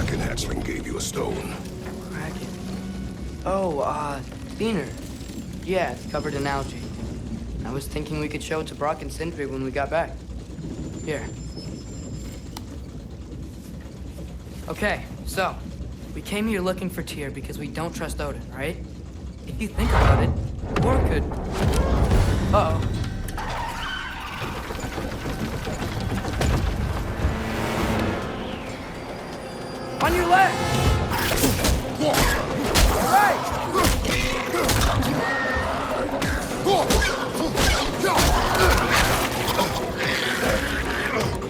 Kraken hatchling gave you a stone. Kraken? Oh, Beaner. Yeah, it's covered in algae. I was thinking we could show it to Brock and Sindri when we got back. Here. Okay, so, we came here looking for TYR because we don't trust Odin, right? If you think about it, or could... Uh-oh. On your left! Right!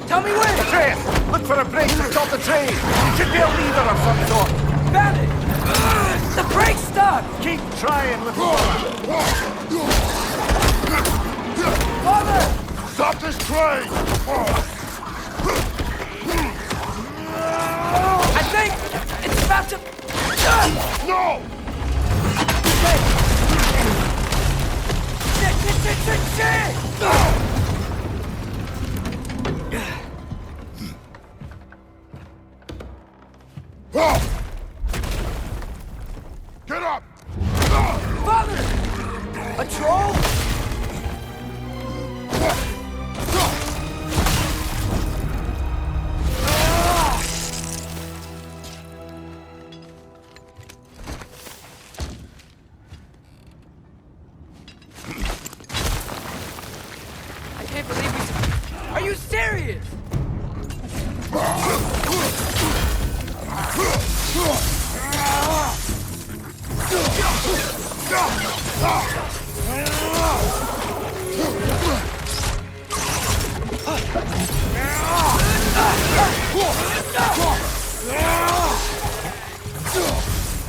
Tell me when! Train! Look for a break to stop the train! Should be a lever of some sort! Found it! The brake's stuck! Keep trying, little brother! Father! Stop this train! I think it's about to... No! Shit! Get up! Father! A troll? I can't believe we... Are you serious?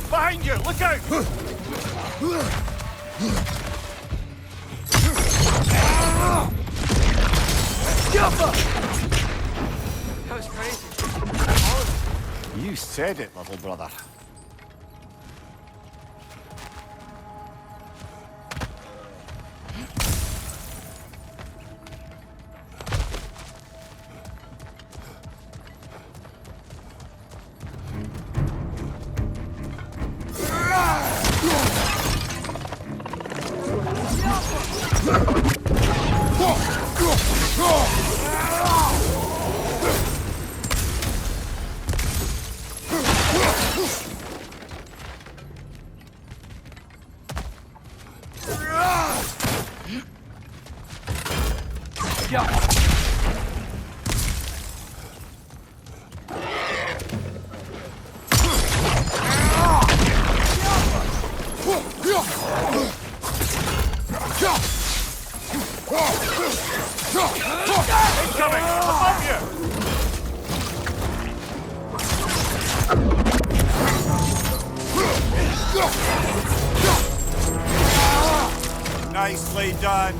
Behind you! Look out! That was crazy. You said it, little brother. Incoming! Above you! Nicely done.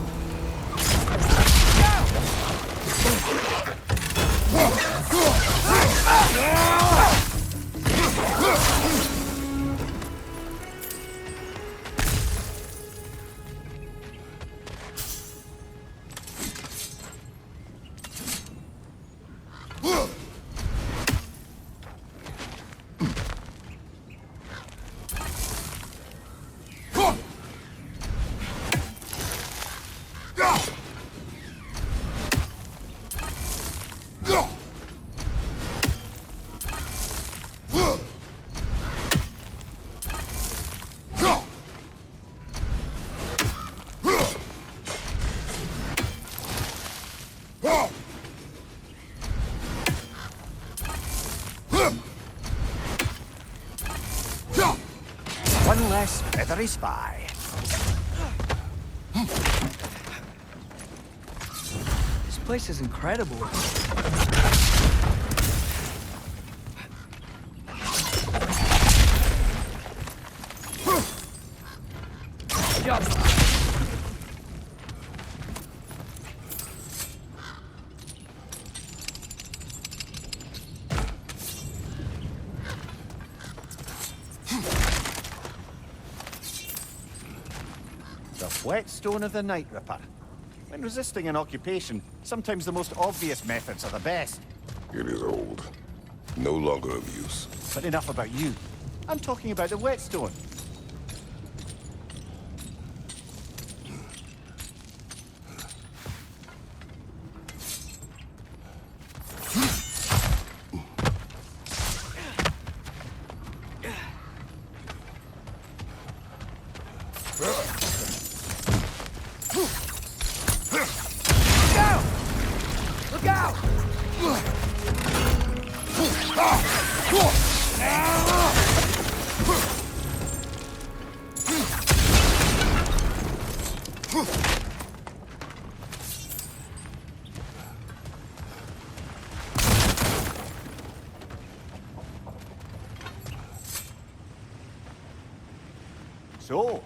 One less feathery spy. This place is incredible. The whetstone of the Night Ripper. When resisting an occupation, sometimes the most obvious methods are the best. It is old. No longer of use. But enough about you. I'm talking about the whetstone. Look out! So,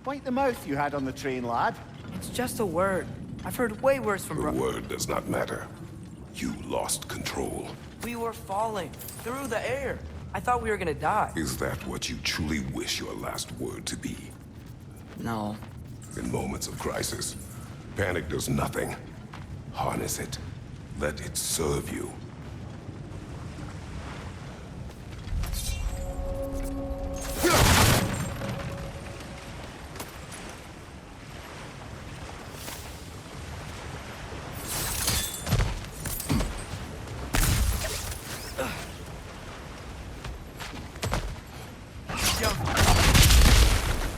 bite the mouth you had on the train, lad. It's just a word. I've heard way worse from The word does not matter. You lost control. We were falling through the air. I thought we were gonna die. Is that what you truly wish your last word to be? No. In moments of crisis, panic does nothing. Harness it. Let it serve you.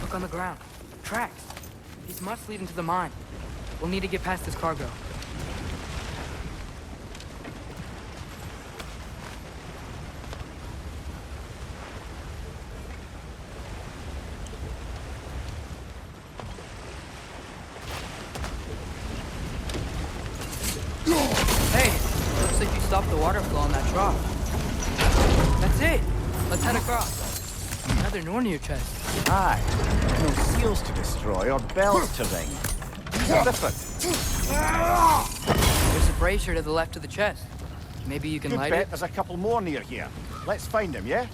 Look on the ground. Tracks. These must lead into the mine. We'll need to get past this cargo. Hey, looks like you stopped the water flow on that trough. That's it. Let's head across. Another Nornir chest. Aye. No seals to destroy or bells to ring. These are different. There's a brazier to the left of the chest. Maybe you can Good light bet it? there's a couple more near here. Let's find them, yeah?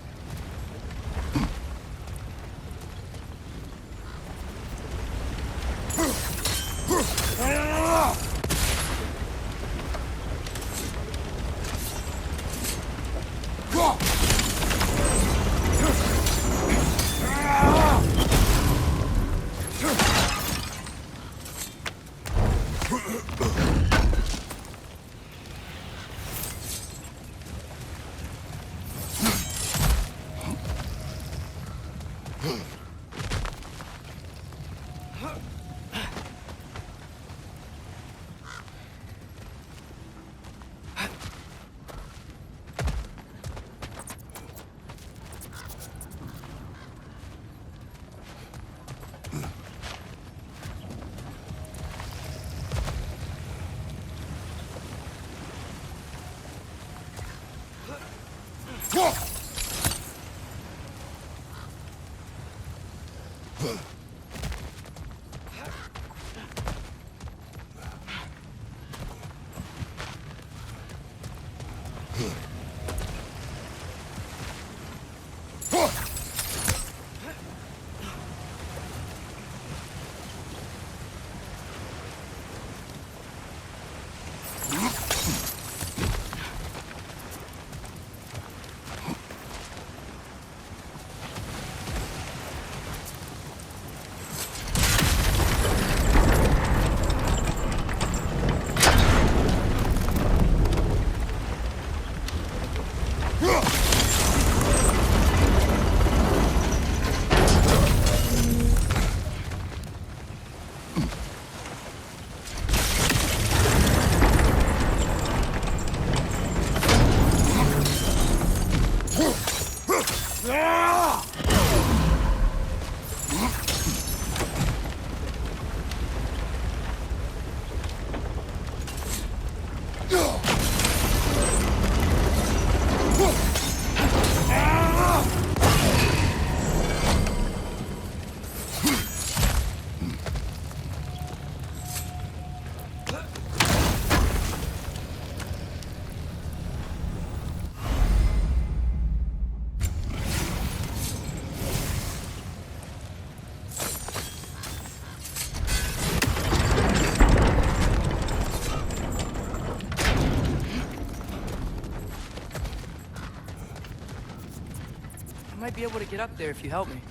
might be able to get up there if you help me.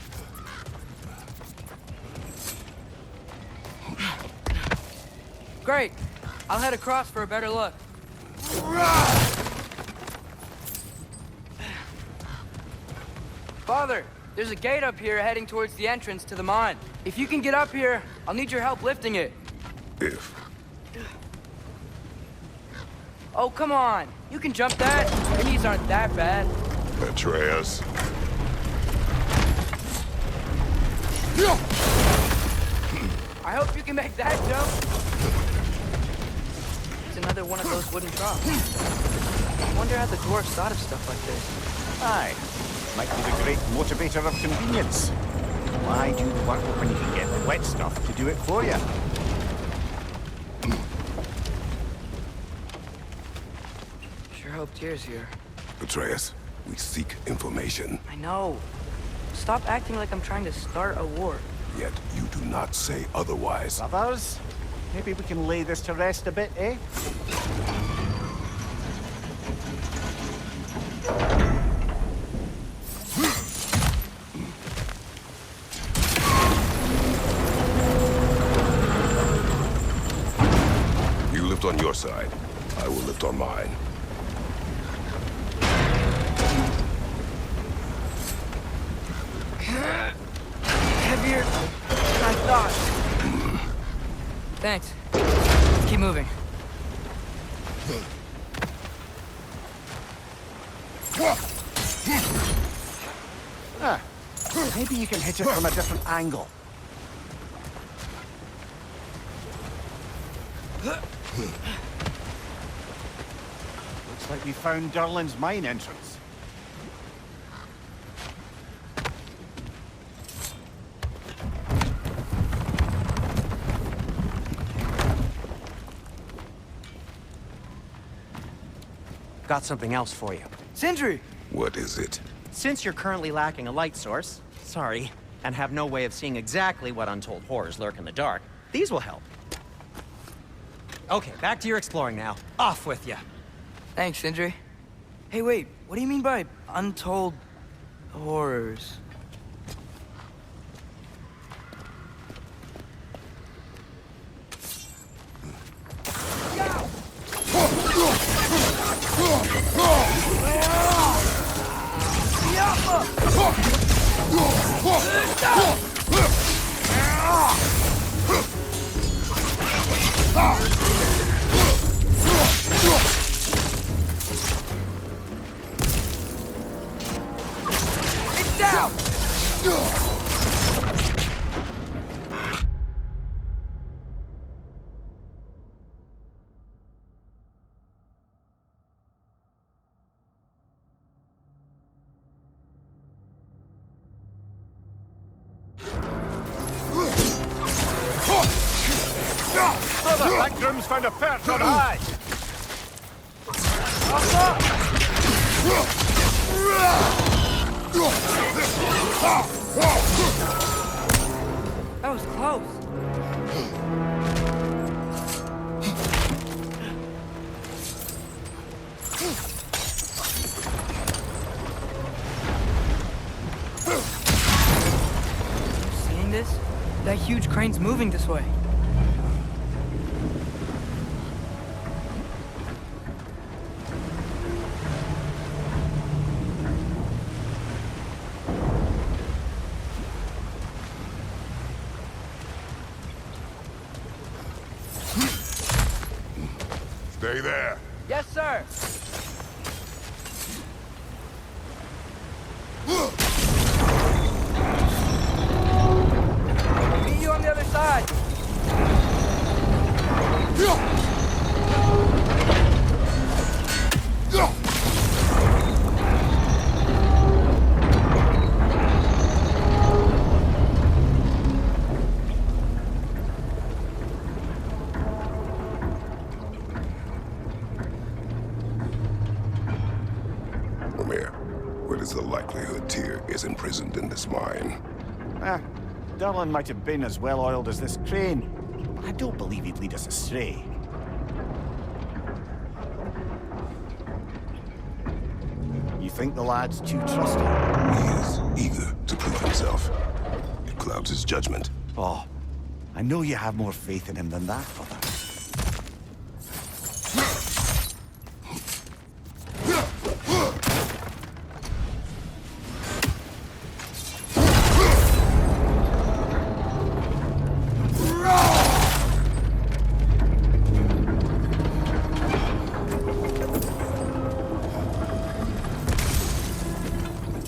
Great. I'll head across for a better look. Father, there's a gate up here heading towards the entrance to the mine. If you can get up here, I'll need your help lifting it. If. Oh, come on. You can jump that. Your knees aren't that bad. Atreus. I hope you can make that jump. It's another one of those wooden troughs. I wonder how the dwarves thought of stuff like this. Aye. Might be the great motivator of convenience. Why do the work when you can get the wet stuff to do it for you? Sure hope Tyr's here. Atreus, we seek information. I know. Stop acting like I'm trying to start a war. Yet you do not say otherwise. Brothers, maybe we can lay this to rest a bit, eh? You lift on your side. I will lift on mine. Heavier than I thought. Thanks. Let's keep moving. Ah, maybe you can hit it from a different angle. Looks like we found Durlin's mine entrance. Got something else for you. Sindri! What is it? Since you're currently lacking a light source, sorry, and have no way of seeing exactly what untold horrors lurk in the dark, these will help. Okay, back to your exploring now. Off with ya. Thanks, Sindri. Hey, wait. What do you mean by untold horrors? It's down! Brother, that groom's found a perch on high. That was close. Seeing this? That huge crane's moving this way. Stay there. Yes, sir. Meet you on the other side. What is the likelihood Tyr is imprisoned in this mine? Ah, Durlin might have been as well-oiled as this crane. I don't believe he'd lead us astray. You think the lad's too trusting? He is eager to prove himself. It clouds his judgment. Oh, I know you have more faith in him than that, brother.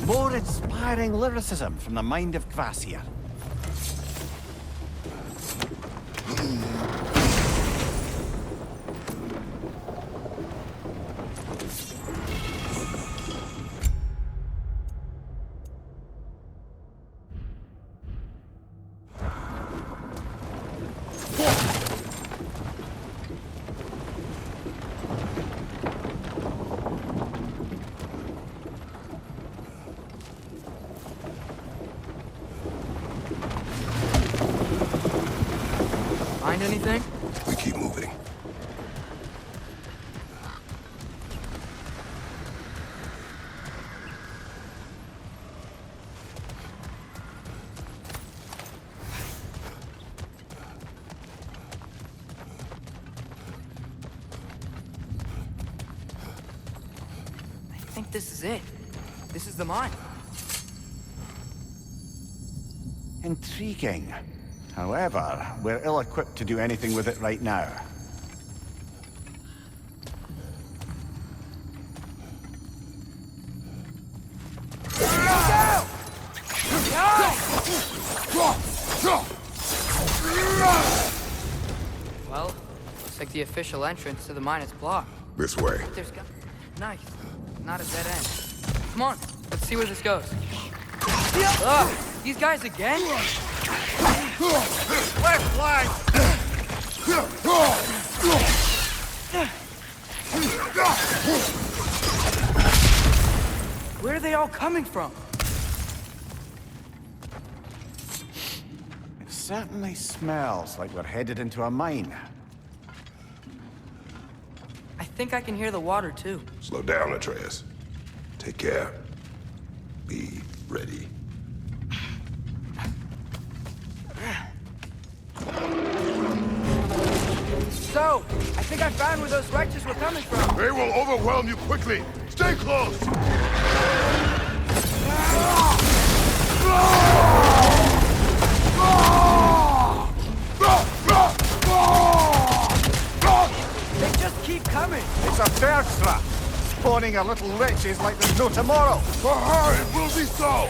More inspiring lyricism from the mind of Kvasir. Find anything? We keep moving. I think this is it. This is the mine. Intriguing. However, we're ill-equipped to do anything with it right now. Well, looks like the official entrance to the mine is blocked. This way. But there's nice. Not a dead end. Come on, let's see where this goes. Ugh, these guys again? Left flank! Where are they all coming from? It certainly smells like we're headed into a mine. I think I can hear the water too. Slow down, Atreus. Take care. Be ready. So, I think I found where those wretches were coming from. They will overwhelm you quickly. Stay close! They just keep coming. It's a thirst trap, spawning our little wretches like there's no tomorrow. For her, it will be so!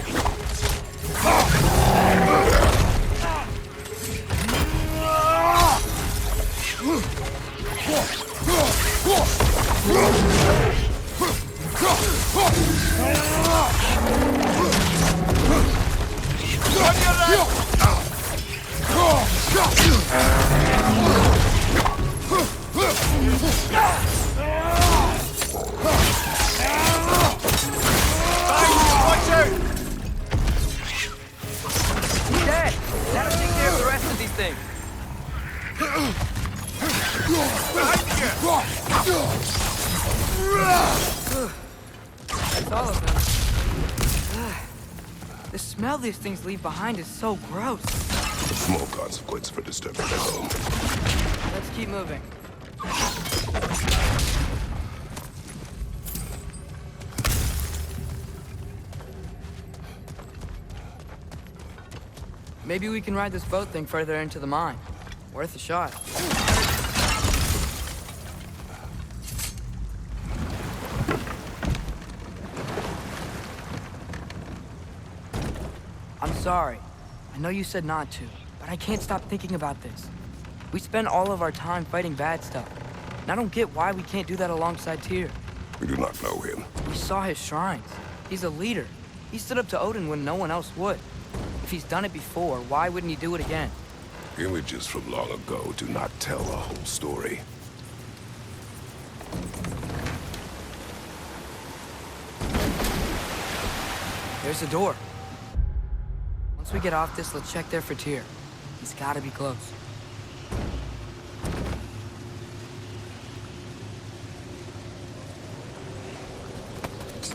He's dead. That'll take care of the rest of these things. That's all of them. The smell these things leave behind is so gross. Small consequence for disturbing their home. Let's keep moving. Maybe we can ride this boat thing further into the mine. Worth a shot. I'm sorry. I know you said not to, but I can't stop thinking about this. We spend all of our time fighting bad stuff. And I don't get why we can't do that alongside Tyr. We do not know him. We saw his shrines. He's a leader. He stood up to Odin when no one else would. If he's done it before, why wouldn't he do it again? Images from long ago do not tell a whole story. There's a door. Once we get off this, let's check there for Tyr. He's gotta be close.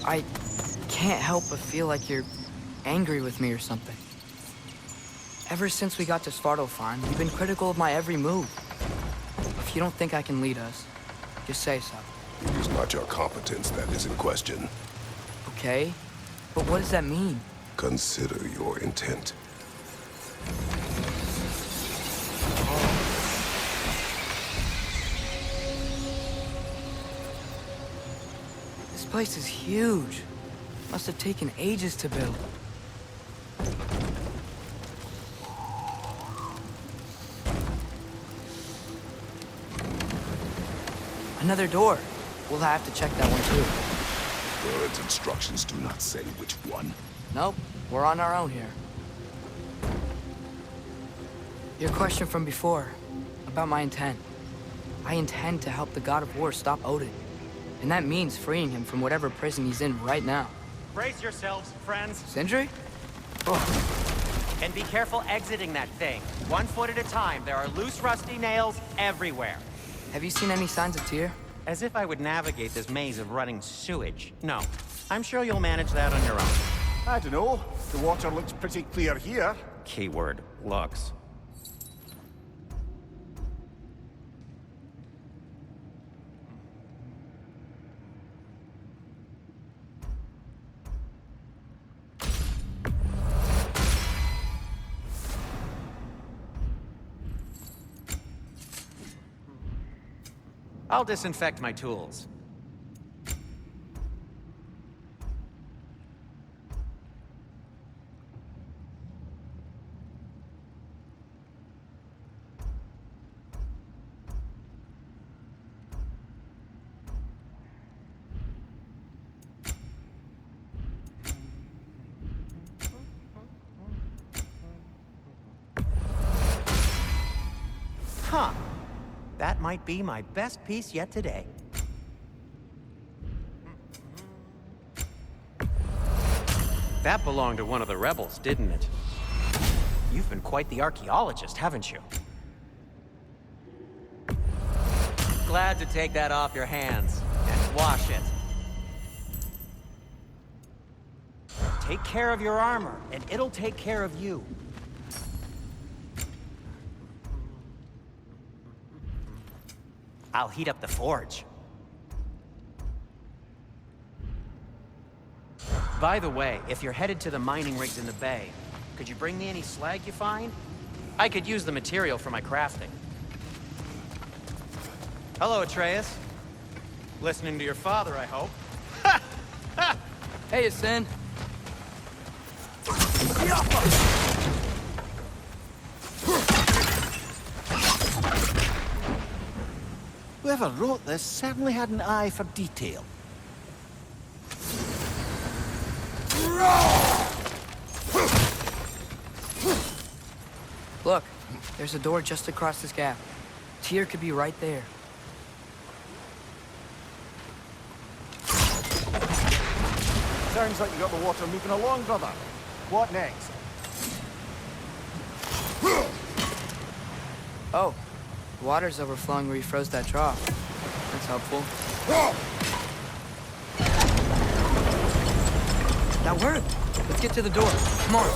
I can't help but feel like you're angry with me or something. Ever since we got to Svartalfheim, you've been critical of my every move. If you don't think I can lead us, just say so. It is not your competence that is in question. Okay? But what does that mean? Consider your intent. This place is huge. Must have taken ages to build. Another door. We'll have to check that one too. Birds' instructions do not say which one. Nope, we're on our own here. Your question from before, about my intent. I intend to help the God of War stop Odin. And that means freeing him from whatever prison he's in right now. Brace yourselves, friends. Sindri? And be careful exiting that thing. 1 foot at a time. There are loose, rusty nails everywhere. Have you seen any signs of Tyr? As if I would navigate this maze of running sewage. No. I'm sure you'll manage that on your own. I don't know. The water looks pretty clear here. Keyword, looks. I'll disinfect my tools. Huh. That might be my best piece yet today. That belonged to one of the rebels, didn't it? You've been quite the archaeologist, haven't you? Glad to take that off your hands and wash it. Take care of your armor, and it'll take care of you. I'll heat up the forge. By the way, if you're headed to the mining rigs in the bay, could you bring me any slag you find? I could use the material for my crafting. Hello, Atreus. Listening to your father, I hope. Hey, Asin. Whoever wrote this certainly had an eye for detail. Look, there's a door just across this gap. Tyr could be right there. Sounds like you got the water moving along, brother. What next? Oh, water's overflowing where you froze that trough. That's helpful. That worked. Let's get to the door. Come on.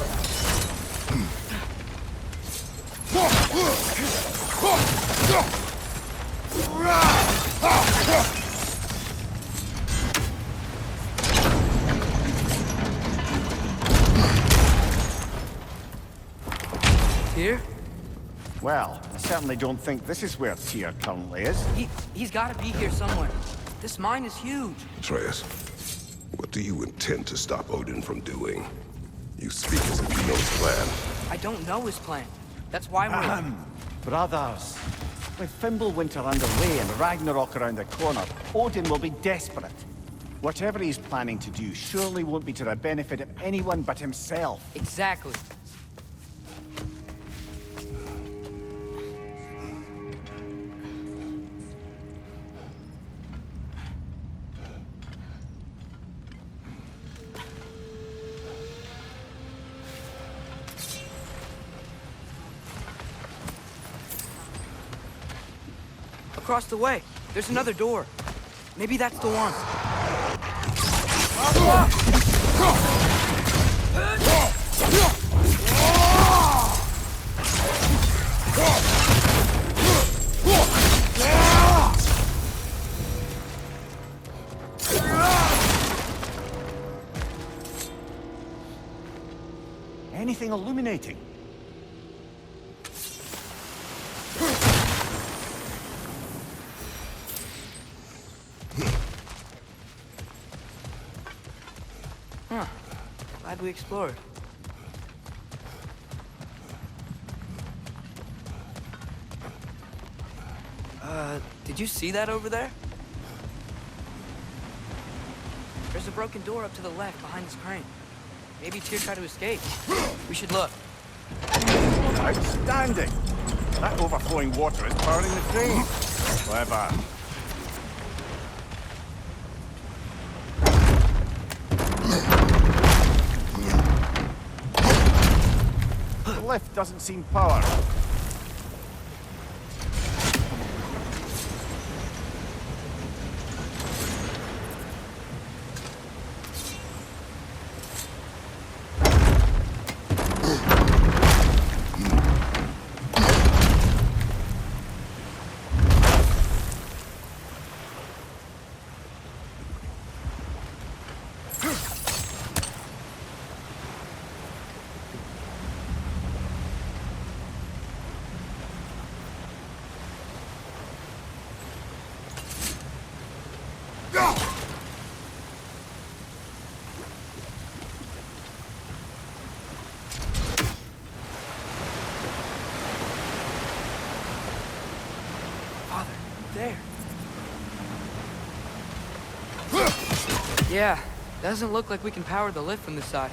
Tyr? Well, I certainly don't think this is where Tyr currently is. He's got to be here somewhere. This mine is huge. Atreus, what do you intend to stop Odin from doing? You speak as if you know his plan. I don't know his plan. That's why we're... Brothers, with Fimbulwinter underway and Ragnarok around the corner, Odin will be desperate. Whatever he's planning to do surely won't be to the benefit of anyone but himself. Exactly. Across the way, there's another door. Maybe that's the one. Anything illuminating? Huh. Glad we explored. Did you see that over there? There's a broken door up to the left behind this crane. Maybe Tyr tried to escape. We should look. Outstanding! That overflowing water is powering the crane. Clever. The lift doesn't seem powered. Father, there. Yeah, doesn't look like we can power the lift from this side.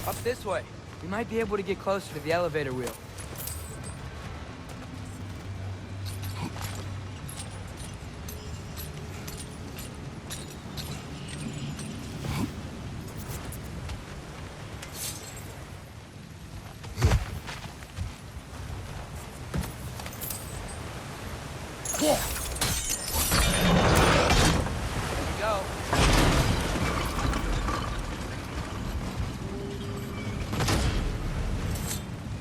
Up this way. We might be able to get closer to the elevator wheel. Here we go.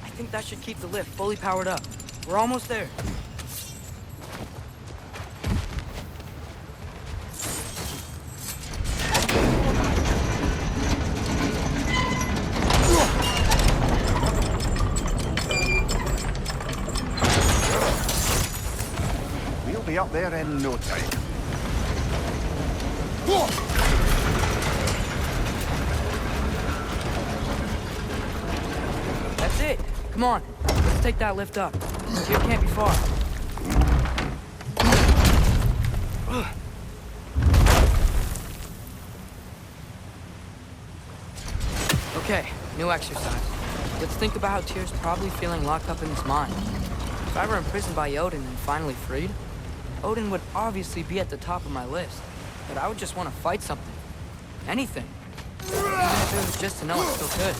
I think that should keep the lift fully powered up. We're almost there. We'll be up there in no time. That's it. Come on. Let's take that lift up. Tyr can't be far. Okay, new exercise. Let's think about how Tyr's probably feeling locked up in his mind. If I were imprisoned by Odin and finally freed, Odin would obviously be at the top of my list. But I would just want to fight something. Anything. Even if it was just to know I still could.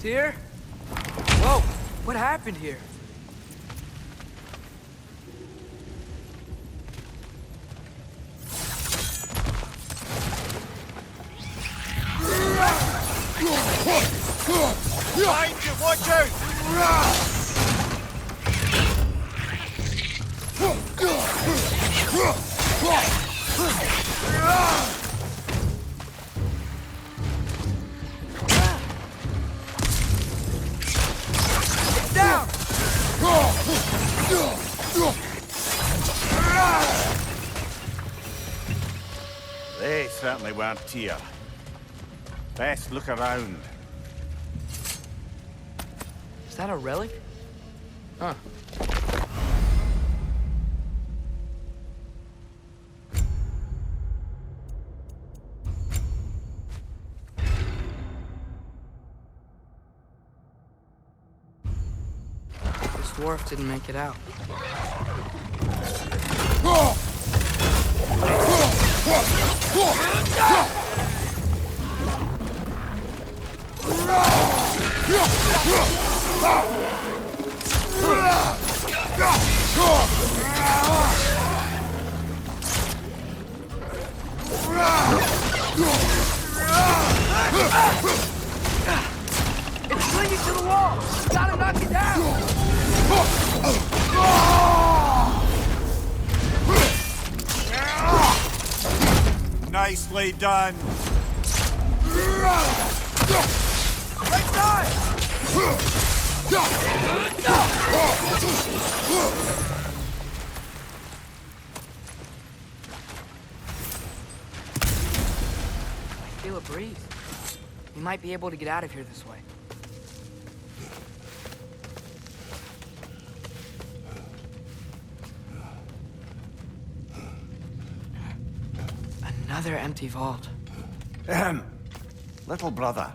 Tyr? Whoa, what happened here? Behind you, watch out! It's down! They certainly weren't Tyr. Best look around. Is that a relic? Huh. dwarf didn't make it out. It's clinging to the wall! You gotta knock it down! Nicely done. Right side! I feel a breeze. We might be able to get out of here this way. Another empty vault. Little brother,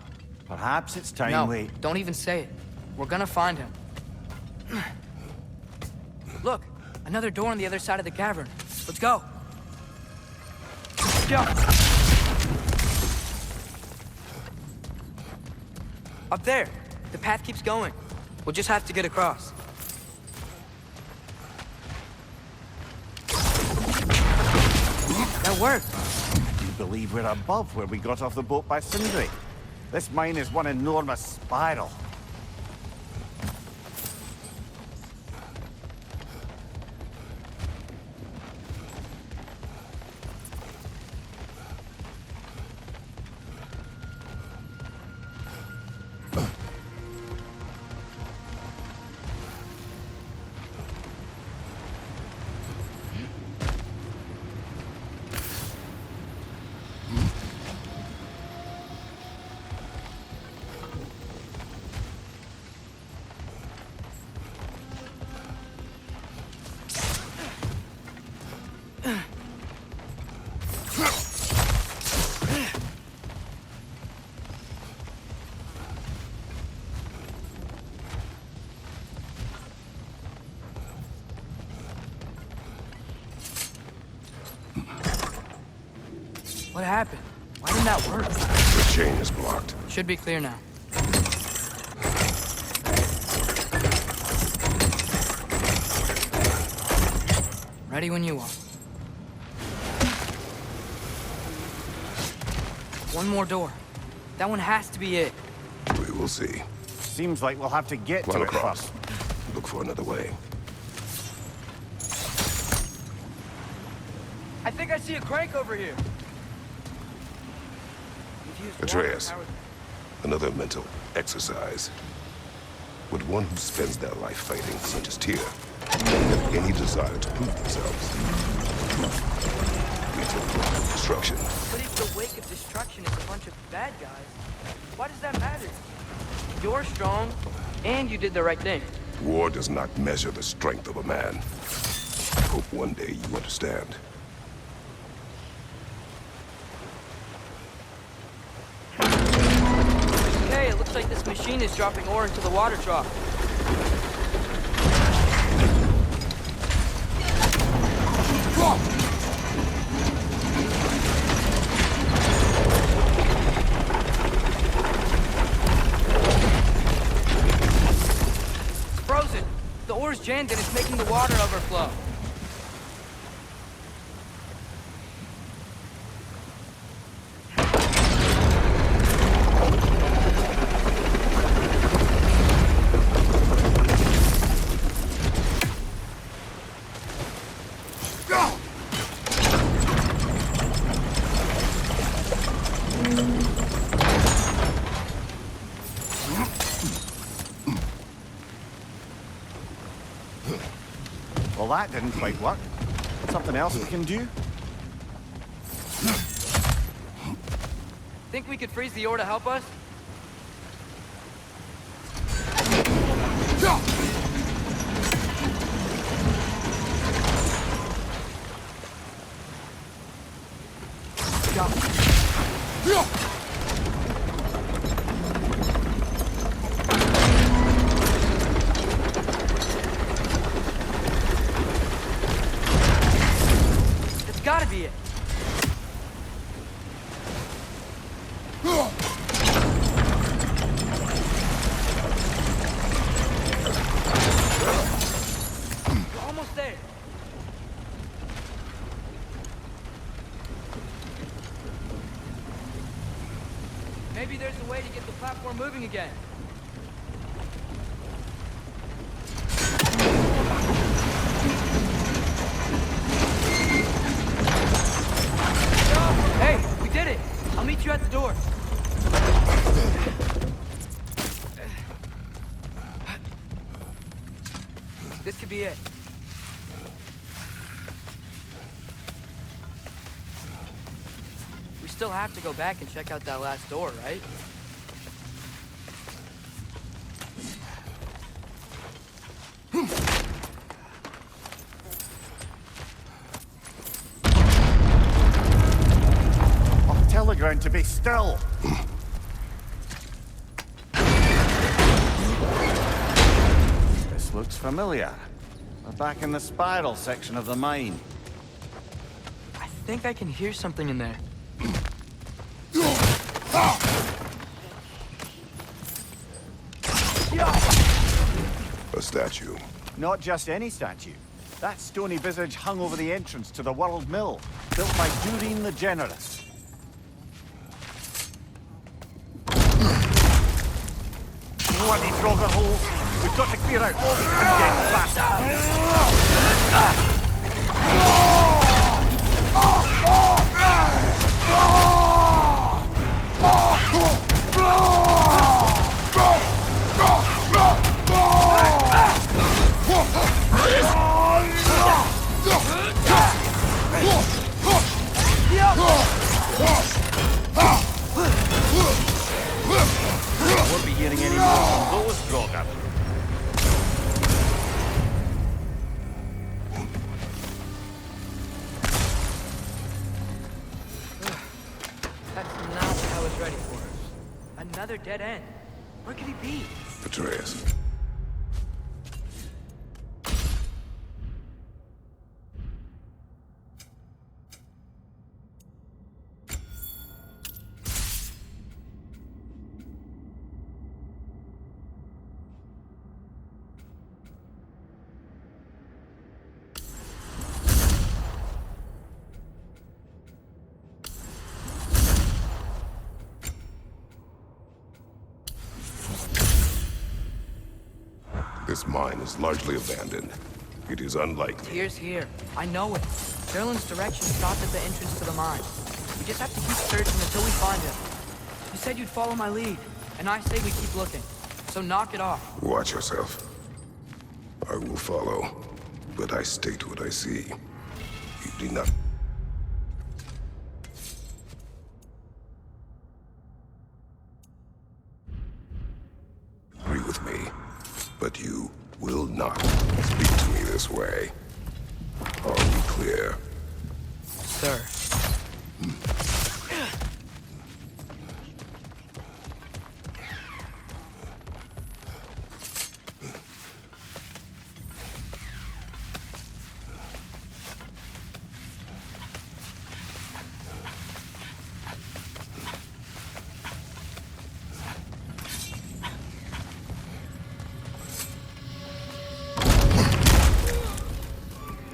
perhaps it's time No, we... don't even say it. We're gonna find him. Look, another door on the other side of the cavern. Let's go. Go. Up there. The path keeps going. We'll just have to get across. That worked. You believe we're above where we got off the boat by Sindri? This mine is one enormous spiral. What happened? Why didn't that work? The chain is blocked. Should be clear now. Ready when you are. One more door. That one has to be it. We will see. Seems like we'll have to get Run to it across. first. Look for another way. I think I see a crank over here. Atreus, another mental exercise. Would one who spends their life fighting, such as Tyr, have any desire to prove themselves? We took destruction. But if the wake of destruction is a bunch of bad guys, why does that matter? You're strong, and you did the right thing. War does not measure the strength of a man. I hope one day you understand. Okay, it looks like this machine is dropping ore into the water trough. It's frozen. The ore's jammed and it's making the water overflow. Well, that didn't quite work. Something else we can do? Think we could freeze the ore to help us? moving again. Hey, we did it! I'll meet you at the door. This could be it. We still have to go back and check out that last door, right? I'll tell the ground to be still. This looks familiar. We're back in the spiral section of the mine. I think I can hear something in there. A statue. Not just any statue. That stony visage hung over the entrance to the World Mill, built by Dureen the Generous. Bloody Frogger holes! We've got to clear out all these and get faster! Won't be hearing any more from those Frogger. That's not what I was ready for. Another dead end. Where could he be? Atreus. This mine is largely abandoned. It is unlikely. Tyr's here. I know it. Gerland's directions stopped at the entrance to the mine. We just have to keep searching until we find him. You said you'd follow my lead, and I say we keep looking. So knock it off. Watch yourself. I will follow, but I state what I see. You do not... agree with me, but you will not speak to me this way. Are we clear? Sir.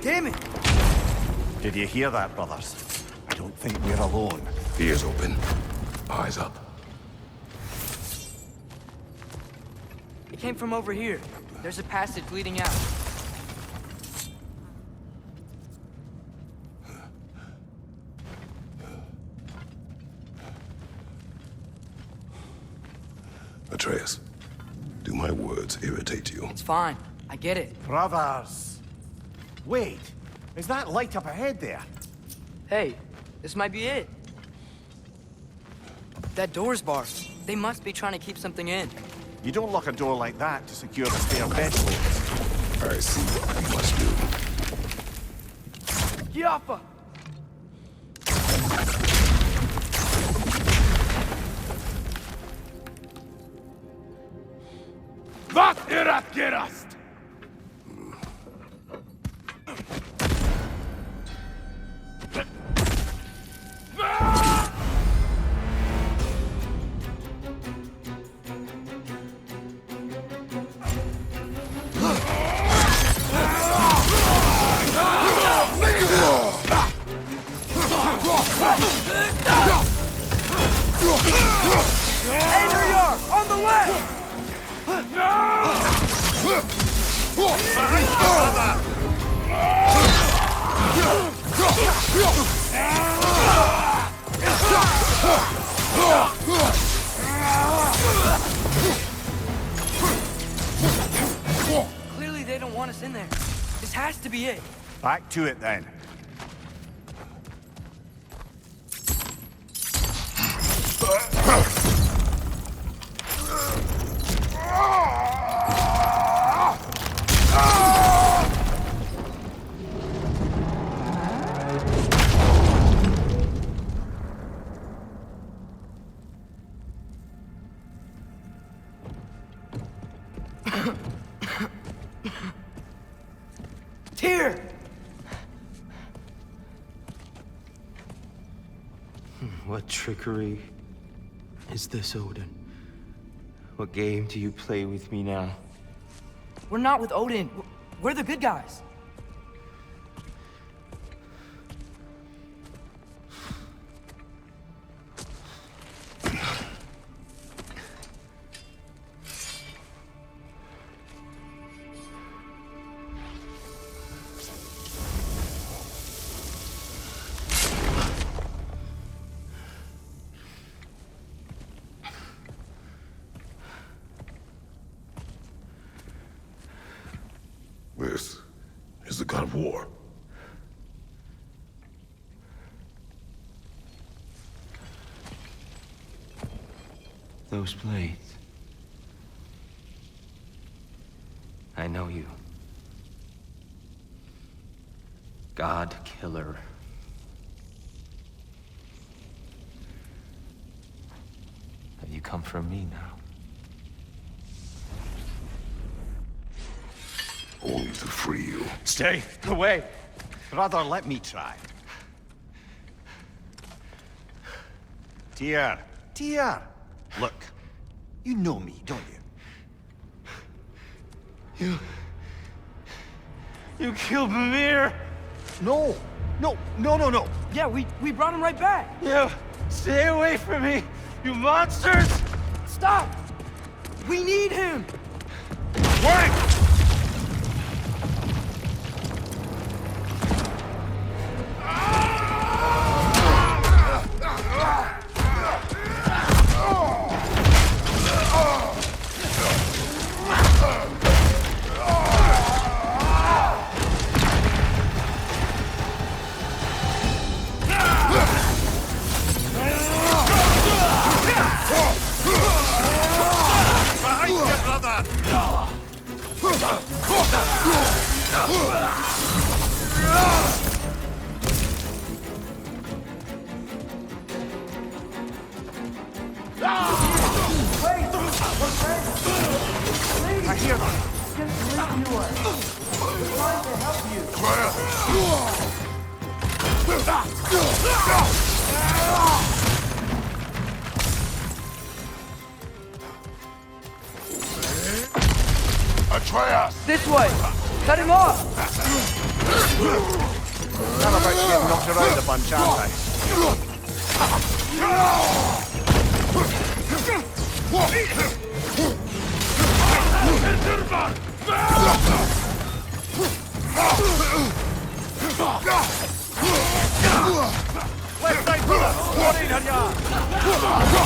Damn it! Did you hear that, brothers? I don't think we're alone. Ears open. Eyes up. It came from over here. There's a passage leading out. Atreus, do my words irritate you? It's fine. I get it. Brothers! Wait, is that light up ahead there? Hey, this might be it. That door's barred. They must be trying to keep something in. You don't lock a door like that to secure the spare bedclothes. I see what we must do. Yappa! Wat erat gerast! Hey, there you are! On the left! Clearly they don't want us in there. This has to be it. Back to it then. TYR! What trickery is this, Odin? What game do you play with me now? We're not with Odin. We're the good guys. This is the god of war. Those blades. I know you. God Killer. Have you come for me now? Only to free you. Stay away. Brother, let me try. TYR. TYR. Look, you know me, don't you? You killed Mimir! No. No. Yeah, we brought him right back. You stay away from me, you monsters! Stop! We need him! Wait! I hear them. Just leave you us. We're trying to help you. Atreus! This way! Cut him off! None about getting knocked around a bunch, aren't I? Left side, brother! What in here,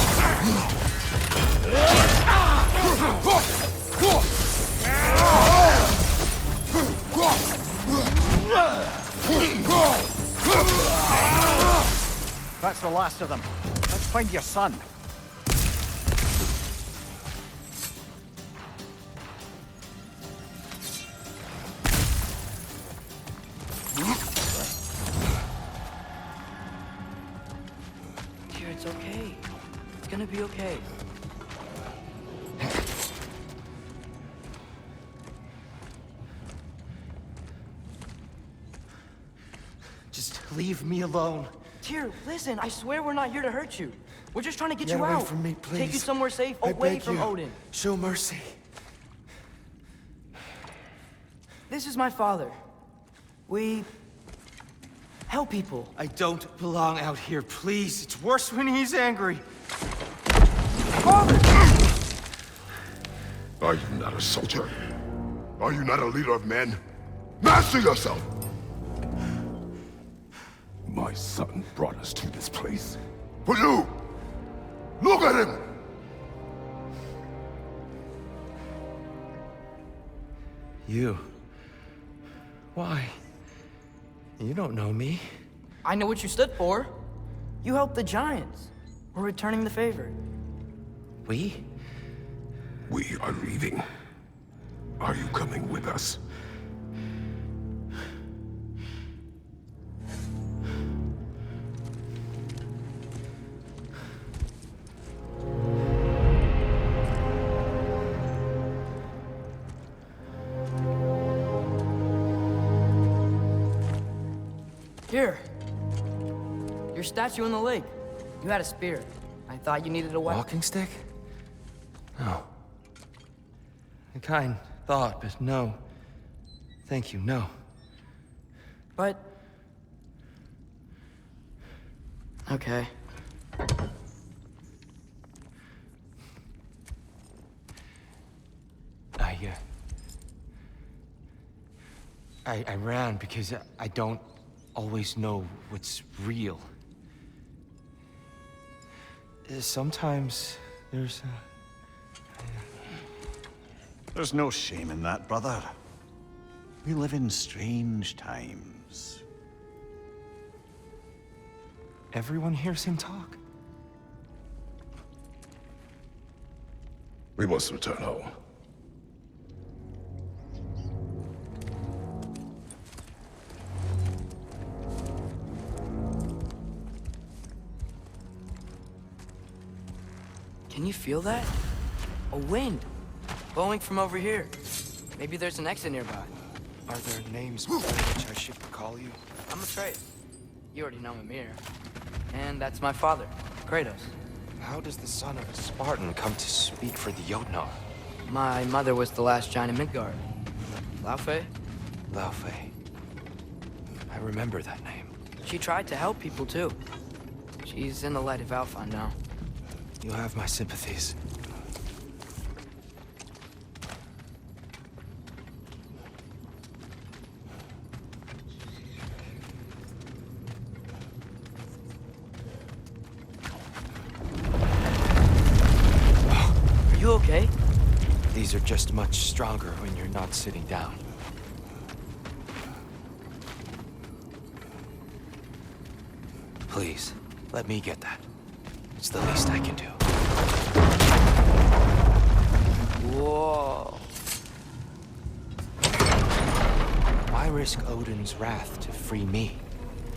That's the last of them. Let's find your son. TYR, it's okay. It's gonna be okay. Just leave me alone. TYR, listen, I swear we're not here to hurt you. We're just trying to get Get you away out. from me, Take you please. somewhere safe, I away beg from you. Odin. Show mercy. This is my father. We help people. I don't belong out here, please. It's worse when he's angry. Father! Are you not a soldier? Are you not a leader of men? Master yourself! My son brought us to this place. For you! Look at him! You. Why? You don't know me. I know what you stood for. You helped the Giants. We're returning the favor. We? We are leaving. Are you coming with us? Here. Your statue in the lake. You had a spear. I thought you needed a weapon. Walking stick? No. A kind thought, but no. Thank you, no. But... Okay. I ran because I don't always know what's real. Sometimes there's There's no shame in that, brother. We live in strange times. Everyone hears him talk. We must return home. Can you feel that? A wind. Blowing from over here. Maybe there's an exit nearby. Are there names by which I should call you? I'm afraid. You already know Mimir. And that's my father, Kratos. How does the son of a Spartan come to speak for the Jotnar? My mother was the last giant in Midgard. Laufey? Laufey. I remember that name. She tried to help people too. She's in the light of Alpha now. You have my sympathies. Are you okay? These are just much stronger when you're not sitting down. Please, let me get that. It's the least I can do. Whoa. Why risk Odin's wrath to free me?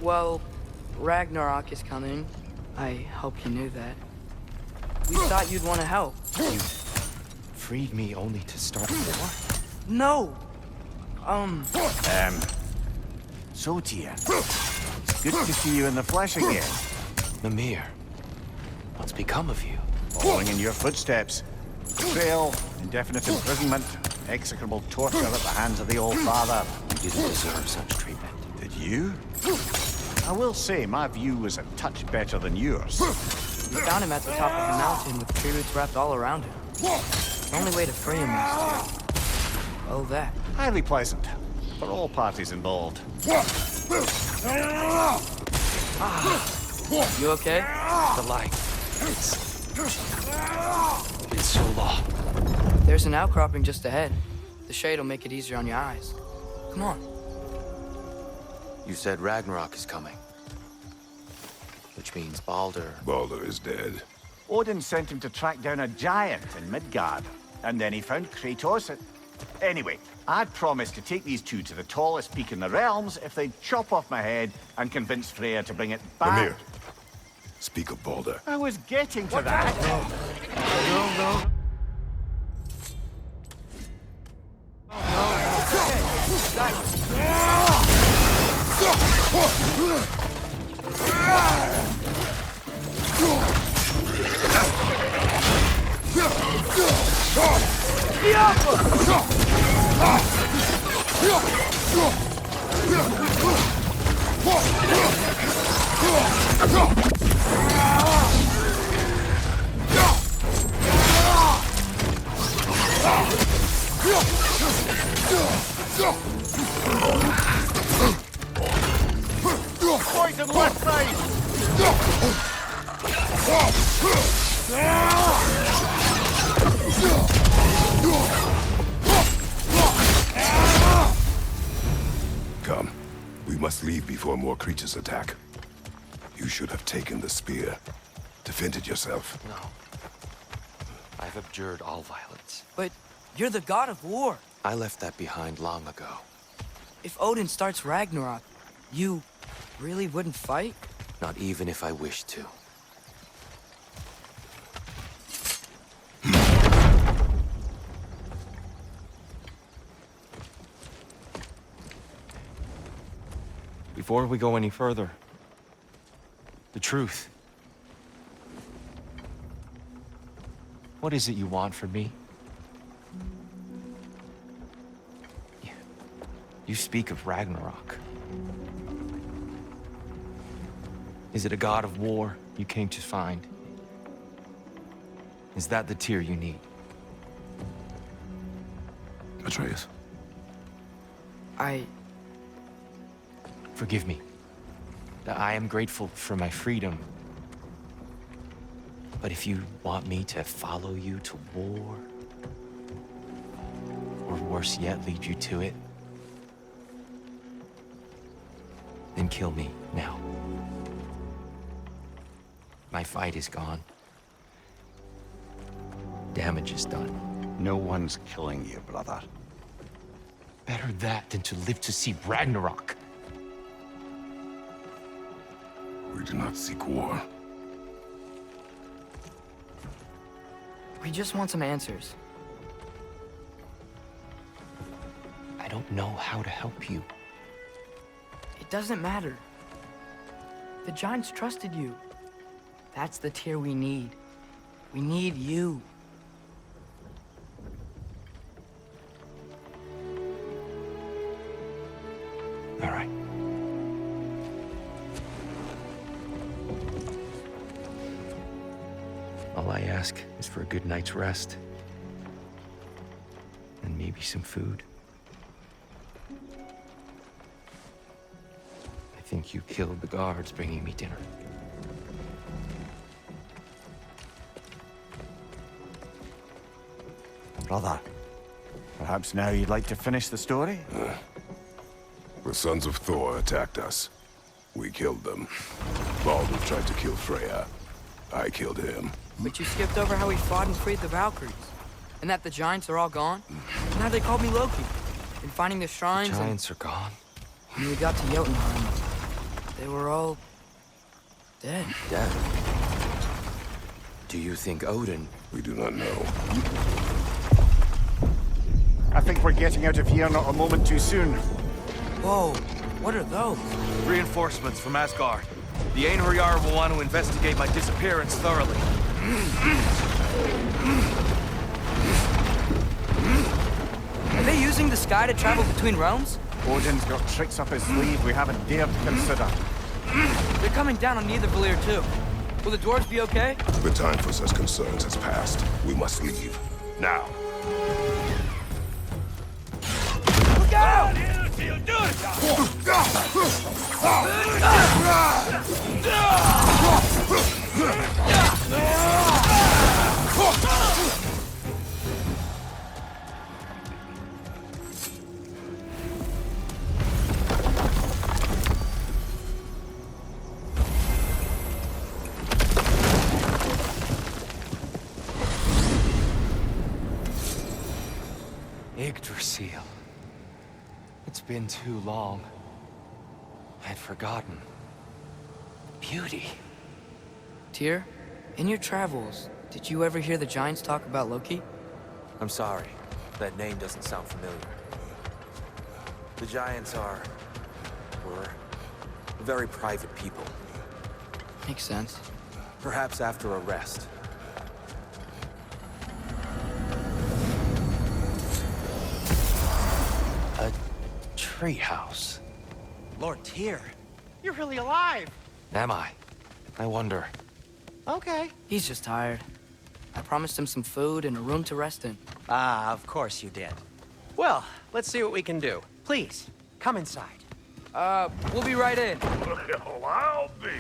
Well, Ragnarok is coming. I hope you knew that. We thought you'd want to help. You freed me only to start a war? No! So, Tia, it's good to see you in the flesh again. Mimir, what's become of you? Following in your footsteps. Betrayal, indefinite imprisonment, execrable torture at the hands of the Old Father. You didn't deserve such treatment. Did you? I will say, my view was a touch better than yours. We found him at the top of a mountain with tree roots wrapped all around him. The only way to free him is to... Oh, that. Highly pleasant, for all parties involved. You okay? The light. It's so long. There's an outcropping just ahead. The shade will make it easier on your eyes. Come on. You said Ragnarok is coming. Which means Baldur. Baldur is dead. Odin sent him to track down a giant in Midgard, and then he found Kratos. Anyway, I'd promised to take these two to the tallest peak in the realms if they'd chop off my head and convince Freya to bring it back. Mimir, speak of Baldur. I was getting to that. No. Poison left side! Come. We must leave before more creatures attack. You should have taken the spear. Defended yourself. No. I've abjured all violence. But you're the god of war. I left that behind long ago. If Odin starts Ragnarok, you really wouldn't fight? Not even if I wished to. Before we go any further, the truth. What is it you want from me? You speak of Ragnarok. Is it a god of war you came to find? Is that the Tyr you need? Atreus. Forgive me. I am grateful for my freedom. But if you want me to follow you to war, or worse yet, lead you to it, then kill me now. My fight is gone. Damage is done. No one's killing you, brother. Better that than to live to see Ragnarok. We do not seek war. We just want some answers. I don't know how to help you. It doesn't matter. The Giants trusted you. That's the Tyr we need. We need you. All right. All I ask is for a good night's rest. And maybe some food. I think you killed the guards bringing me dinner. Brother, perhaps now you'd like to finish the story? The sons of Thor attacked us. We killed them. Baldur tried to kill Freya. I killed him. But you skipped over how we fought and freed the Valkyries. And that the Giants are all gone. And how they called me Loki. And finding the shrines The Giants are gone. and when we got to Jotunheim, they were all dead. Dead. Do you think Odin? We do not know. I think we're getting out of here not a moment too soon. Whoa, what are those? Reinforcements from Asgard. The Einherjar will want to investigate my disappearance thoroughly. Are they using the sky to travel between realms? Odin's got tricks up his sleeve we haven't dared to consider. They're coming down on Nidavellir too. Will the dwarves be okay? The time for such concerns has passed. We must leave. Now. Look out! Yggdrasil. It's been too long. I'd forgotten. Beauty. Tyr, in your travels, did you ever hear the Giants talk about Loki? I'm sorry. That name doesn't sound familiar. The Giants were very private people. Makes sense. Perhaps after a rest. A treehouse. Lord Tyr, you're really alive. Am I? I wonder. Okay. He's just tired. I promised him some food and a room to rest in. Ah, of course you did. Well, let's see what we can do. Please, come inside. We'll be right in. Well, I'll be.